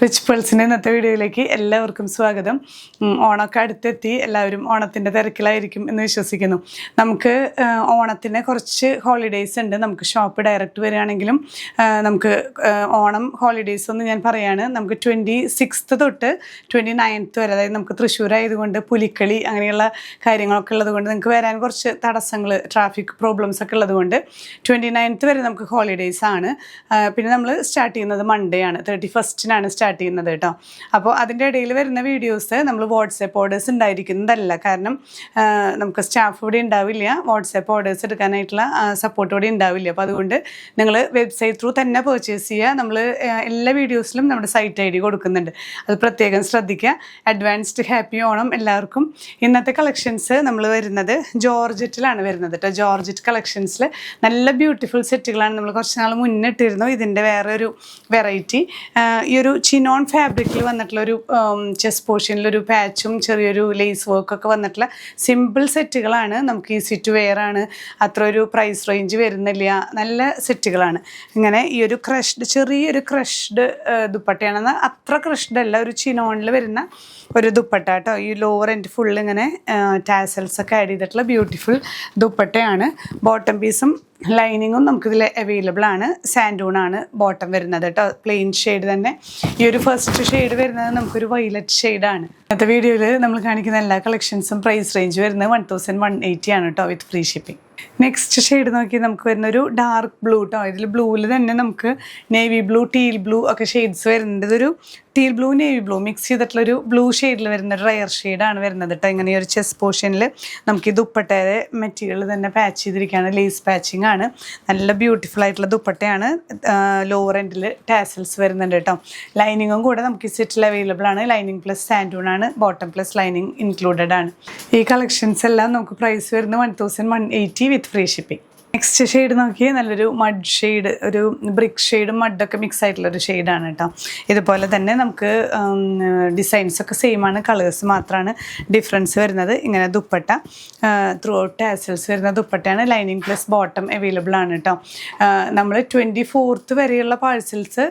Rich പേൾസിൻ്റെ ഇന്നത്തെ വീഡിയോയിലേക്ക് എല്ലാവർക്കും സ്വാഗതം. ഓണമൊക്കെ അടുത്തെത്തി, എല്ലാവരും ഓണത്തിൻ്റെ തിരക്കിലായിരിക്കും എന്ന് വിശ്വസിക്കുന്നു. നമുക്ക് ഓണത്തിന് കുറച്ച് ഹോളിഡേയ്സ് ഉണ്ട്. നമുക്ക് ഷോപ്പ് ഡയറക്റ്റ് വരികയാണെങ്കിലും നമുക്ക് ഓണം ഹോളിഡേയ്സ് ഒന്ന് ഞാൻ പറയാണ്. നമുക്ക് 26th തൊട്ട് 29th വരെ, അതായത് നമുക്ക് തൃശ്ശൂർ ആയതുകൊണ്ട് പുലിക്കളി അങ്ങനെയുള്ള കാര്യങ്ങളൊക്കെ ഉള്ളതുകൊണ്ട് നിങ്ങൾക്ക് വരാൻ കുറച്ച് തടസ്സങ്ങൾ, ട്രാഫിക് പ്രോബ്ലംസ് ഒക്കെ ഉള്ളതുകൊണ്ട് 29th വരെ നമുക്ക് ഹോളിഡേയ്സ് ആണ്. പിന്നെ നമ്മൾ സ്റ്റാർട്ട് ചെയ്യുന്നത് മൺഡേ ആണ്, 31st സ്റ്റാർട്ട് ചെയ്യുന്നത് കേട്ടോ. അപ്പോൾ അതിൻ്റെ ഇടയിൽ വരുന്ന വീഡിയോസ് നമ്മൾ വാട്സാപ്പ് ഓർഡേഴ്സ് ഉണ്ടായിരിക്കുന്നതല്ല. കാരണം നമുക്ക് സ്റ്റാഫ് ഇവിടെ ഉണ്ടാവില്ല, വാട്സാപ്പ് ഓർഡേഴ്സ് എടുക്കാനായിട്ടുള്ള സപ്പോർട്ട് ഇവിടെ ഉണ്ടാവില്ല. അപ്പോൾ അതുകൊണ്ട് നിങ്ങൾ വെബ്സൈറ്റ് ത്രൂ തന്നെ പർച്ചേസ് ചെയ്യുക. നമ്മൾ എല്ലാ വീഡിയോസിലും നമ്മുടെ സൈറ്റ് ID കൊടുക്കുന്നുണ്ട്, അത് പ്രത്യേകം ശ്രദ്ധിക്കുക. അഡ്വാൻസ്ഡ് ഹാപ്പി ഓണം എല്ലാവർക്കും. ഇന്നത്തെ കളക്ഷൻസ് നമ്മൾ വരുന്നത് ജോർജറ്റിലാണ് വരുന്നത് കേട്ടോ. ജോർജറ്റ് കളക്ഷൻസിൽ നല്ല ബ്യൂട്ടിഫുൾ സെറ്റുകളാണ് നമ്മൾ കുറച്ച് നാൾ മുന്നിട്ടിരുന്നു. ഇതിൻ്റെ വേറെ ഒരു വെറൈറ്റി, ഈ ഒരു ചിനോൺ ഫാബ്രിക്കിൽ വന്നിട്ടുള്ളൊരു ചെസ്റ്റ് പോർഷനിലൊരു പാച്ചും ചെറിയൊരു ലേസ് വർക്കൊക്കെ വന്നിട്ടുള്ള സിമ്പിൾ സെറ്റുകളാണ്. നമുക്ക് ഈസി ടു വെയർ ആണ്, അത്ര ഒരു പ്രൈസ് റേഞ്ച് വരുന്നില്ല, നല്ല സെറ്റുകളാണ്. ഇങ്ങനെ ഈ ഒരു ചെറിയൊരു ക്രഷ്ഡ് ദുപ്പട്ടയാണെന്ന്, അത്ര ക്രഷ്ഡ് അല്ല, ഒരു ചിനോണിൽ വരുന്ന ഒരു ദുപ്പട്ട കേട്ടോ. ഈ ലോവർ എൻഡ് ഫുൾ ഇങ്ങനെ ടാസൽസ് ഒക്കെ ആഡ് ചെയ്തിട്ടുള്ള ബ്യൂട്ടിഫുൾ ദുപ്പട്ടയാണ്. ബോട്ടം പീസും ലൈനിങ്ങും നമുക്കിതിൽ അവൈലബിൾ ആണ്. സാൻഡൂണാണ് ബോട്ടം വരുന്നത് കേട്ടോ, പ്ലെയിൻ ഷെയ്ഡ് തന്നെ. ഈ ഒരു ഫസ്റ്റ് ഷെയ്ഡ് വരുന്നത് നമുക്കൊരു വൈലറ്റ് ഷെയ്ഡാണ്. ഇന്നത്തെ വീഡിയോയിൽ നമ്മൾ കാണിക്കുന്ന എല്ലാ കളക്ഷൻസും പ്രൈസ് റേഞ്ച് വരുന്നത് 1180 ആണ് കേട്ടോ, വിത്ത് ഫ്രീ ഷിപ്പിംഗ്. നെക്സ്റ്റ് ഷെയ്ഡ് നോക്കി നമുക്ക് വരുന്നൊരു ഡാർക്ക് ബ്ലൂ കേട്ടോ. ഇതിൽ ബ്ലൂവിൽ തന്നെ നമുക്ക് നേവി ബ്ലൂ, ടീൽ ബ്ലൂ ഒക്കെ ഷെയ്ഡ്സ് വരുന്നുണ്ട്. ഇതൊരു teal blue navy blue mix ചെയ്തിട്ടുള്ളൊരു ബ്ലൂ ഷെയ്ഡിൽ വരുന്ന ഒരു റയർ ഷെയ്ഡാണ് വരുന്നത് കേട്ടോ. ഇങ്ങനെ ഒരു ചെസ്റ്റ് പോർഷനിൽ നമുക്ക് ഈ ദുപ്പട്ടയുടെ മെറ്റീരിയൽ തന്നെ പാച്ച് ചെയ്തിരിക്കുകയാണ്, ലേസ് പാച്ചിങ് ആണ്. നല്ല ബ്യൂട്ടിഫുൾ ആയിട്ടുള്ള ദുപ്പട്ടയാണ്. ലോവർ എൻഡിൽ ടാസൽസ് വരുന്നുണ്ട് കേട്ടോ. ലൈനിങ്ങും കൂടെ നമുക്ക് ഈ സെറ്റിൽ അവൈലബിൾ ആണ്. ലൈനിങ് പ്ലസ് സാൻഡൂൺ ആണ്, ബോട്ടം പ്ലസ് ലൈനിങ് ഇൻക്ലൂഡഡ് ആണ്. ഈ കളക്ഷൻസ് എല്ലാം നമുക്ക് പ്രൈസ് വരുന്നത് 1180 വിത്ത് ഫ്രീ ഷിപ്പിംഗ്. നെക്സ്റ്റ് ഷെയ്ഡ് നോക്കിയാൽ നല്ലൊരു മഡ് ഷെയ്ഡ്, ഒരു ബ്രിക്ക് ഷെയ്ഡും മഡൊക്കെ മിക്സ് ആയിട്ടുള്ളൊരു ഷെയ്ഡാണ് കേട്ടോ. ഇതുപോലെ തന്നെ നമുക്ക് ഡിസൈൻസൊക്കെ സെയിം ആണ്, കളേഴ്സ് മാത്രമാണ് ഡിഫറൻസ് വരുന്നത്. ഇങ്ങനെ ദുപ്പട്ട ത്രൂ ഔട്ട് ടാസൽസ് വരുന്ന ദുപ്പട്ടയാണ്. ലൈനിങ് പ്ലസ് ബോട്ടം അവൈലബിൾ ആണ് കേട്ടോ. നമ്മൾ 24th വരെയുള്ള പാഴ്സൽസ്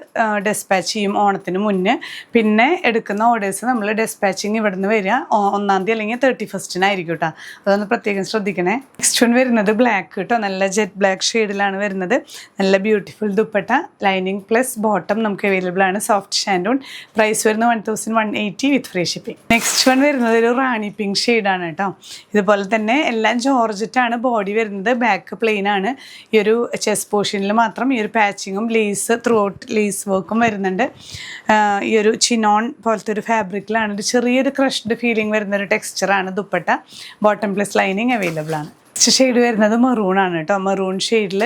ഡെസ്പാച്ച് ചെയ്യും ഓണത്തിന് മുന്നേ. പിന്നെ എടുക്കുന്ന ഓർഡേഴ്സ് നമ്മൾ ഡെസ്പാച്ചിങ് ഇവിടെ നിന്ന് വരിക 1ാം തീയതി അല്ലെങ്കിൽ 31st കേട്ടോ. അതൊന്ന് പ്രത്യേകം ശ്രദ്ധിക്കണേ. നെക്സ്റ്റ് വൺ വരുന്നത് ബ്ലാക്ക് കേട്ടോ, നല്ല ജെറ്റ് ബ്ലാക്ക് ഷെയ്ഡിലാണ് വരുന്നത്. നല്ല beautiful dupatta, lining plus bottom നമുക്ക് അവൈലബിൾ ആണ്. സോഫ്റ്റ് ഷാൻഡൂൺ, പ്രൈസ് വരുന്നത് 1180 വിത്ത് ഫ്രീ ഷിപ്പിംഗ്. നെക്സ്റ്റ് വൺ വരുന്നത് ഒരു റാണി പിങ്ക് ഷെയ്ഡാണ് കേട്ടോ. ഇതുപോലെ തന്നെ എല്ലാം ജോർജറ്റാണ് ബോഡി വരുന്നത്, ബാക്ക് പ്ലെയിൻ ആണ്. ഈ ഒരു ചെസ്റ്റ് പോർഷനിൽ മാത്രം ഈ ഒരു പാച്ചിങ്ങും ലേസ് ത്രൂ ഔട്ട് ലേസ് വർക്കും വരുന്നുണ്ട്. ഈ ഒരു ചിനോൺ പോലത്തെ ഒരു ഫാബ്രിക്കിലാണ്, ഒരു ചെറിയൊരു ക്രഷ്ഡ് ഫീലിംഗ് വരുന്നൊരു ടെക്സ്ചറാണ് dupatta. Bottom plus lining available ആണ്. നെക്സ്റ്റ് ഷെയ്ഡ് വരുന്നത് മെറൂൺ ആണ് കേട്ടോ. മെറൂൺ ഷെയ്ഡിൽ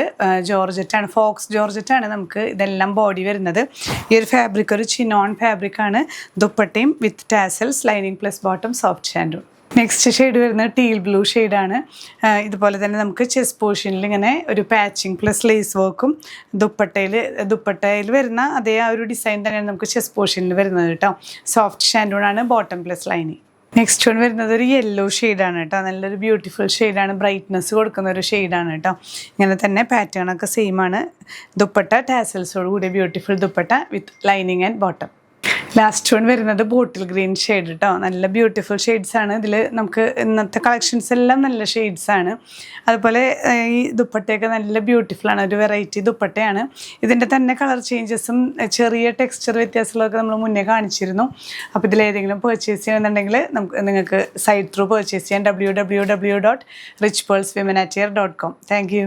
ജോർജറ്റാണ്, ഫോക്സ് ജോർജറ്റാണ് നമുക്ക് ഇതെല്ലാം ബോഡി വരുന്നത്. ഈ ഒരു ഫാബ്രിക് ഒരു ചിനോൺ ഫാബ്രിക്കാണ്. ദുപ്പട്ടയും with tassels, lining plus bottom, soft shantoon. Next shade വരുന്നത് ടീൽ ബ്ലൂ ഷെയ്ഡാണ്. ഇതുപോലെ തന്നെ നമുക്ക് ചെസ്റ്റ് പോർഷനിൽ ഇങ്ങനെ ഒരു പാച്ചിങ് പ്ലസ് ലേസ് വർക്കും ദുപ്പട്ടയിൽ വരുന്ന അതേ ആ ഒരു ഡിസൈൻ തന്നെയാണ് നമുക്ക് ചെസ്റ്റ് പോർഷനിൽ വരുന്നത് കേട്ടോ. സോഫ്റ്റ് ഷാൻഡൂൺ ആണ്, bottom plus lining. Next one വരുന്നത് ഒരു യെല്ലോ ഷെയ്ഡാണ് കേട്ടോ. നല്ലൊരു ബ്യൂട്ടിഫുൾ ഷെയ്ഡാണ്, ബ്രൈറ്റ്നസ് കൊടുക്കുന്ന ഒരു ഷെയ്ഡാണ് കേട്ടോ. ഇങ്ങനെ തന്നെ പാറ്റേൺ ഒക്കെ സെയിം ആണ്. ദുപ്പട്ട ടാസൽസോട് കൂടിയ beautiful dupatta with lining and bottom. Last one വരുന്നത് ബോട്ടിൽ ഗ്രീൻ ഷെയ്ഡ് കേട്ടോ. നല്ല ബ്യൂട്ടിഫുൾ ഷെയ്ഡ്സ് ആണ്. ഇതിൽ നമുക്ക് ഇന്നത്തെ കളക്ഷൻസ് എല്ലാം നല്ല ഷെയ്ഡ്സ് ആണ്. അതുപോലെ ഈ ദുപ്പട്ടയൊക്കെ നല്ല ബ്യൂട്ടിഫുൾ ആണ്, ഒരു വെറൈറ്റി ദുപ്പട്ടയാണ്. ഇതിൻ്റെ തന്നെ കളർ ചേഞ്ചസും ചെറിയ ടെക്സ്ചർ വ്യത്യാസങ്ങളൊക്കെ നമ്മൾ മുന്നേ കാണിച്ചിരുന്നു. അപ്പോൾ ഇതിലേതെങ്കിലും പർച്ചേസ് ചെയ്യണമെന്നുണ്ടെങ്കിൽ നിങ്ങൾക്ക് സൈറ്റ് ത്രൂ പർച്ചേസ് ചെയ്യാം. www.richpearlswomenatwear.com. Thank you.